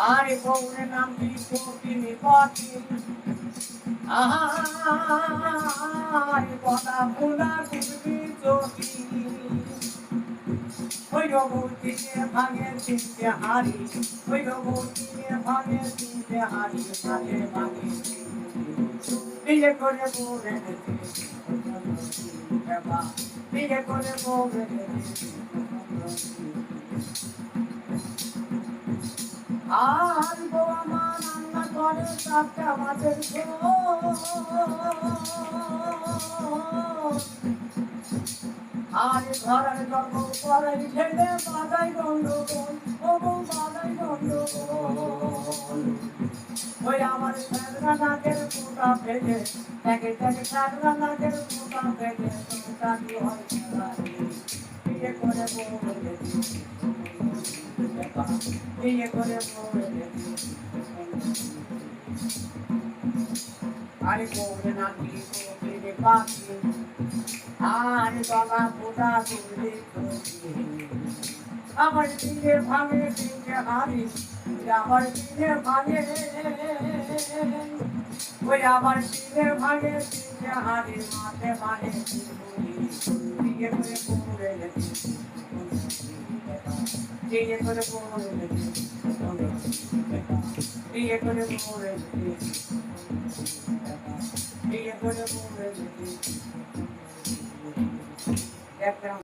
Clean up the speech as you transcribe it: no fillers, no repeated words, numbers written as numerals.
আরে বউরে নাম কি কোকিনি পাখি আরে বলা ফুলা কুবি চোখি ওই রবুতিনে ভাঙে তিনটে হাড়ি ওই রবুতিনে ভাঙে তিনটে হাড়ি মাঝে মাঝে বিয়ে করে বউরে বিয়ে করে বউরে আর বউ আমার রান্না করে চারটা মাছের আর ঘরের গল্প করে ছেলে বাজাই গন্ডগোল ও বউ বাজাই গন্ডগোল ওই আমার সাদরা নাকের পোটা ফেলে দেখে দেখে সাদরা নাকের পোটা ফেলে তোমরা কি হয় বিয়ে করে বউ বিয়ে করে আরে বউরে নাকি কোকিলে পাখি আরে গলা ফোটা তুলে আমার দিনে ভাঙে দিনে হারি আমার দিনে ভাঙে ওই আমার দিনে ভাঙে দিনে হারি মাঠে মানে বিয়ে করে বউরে বিয়ে করে বউরে বিয়ে করে বউরে বিয়ে করে বউরে একটা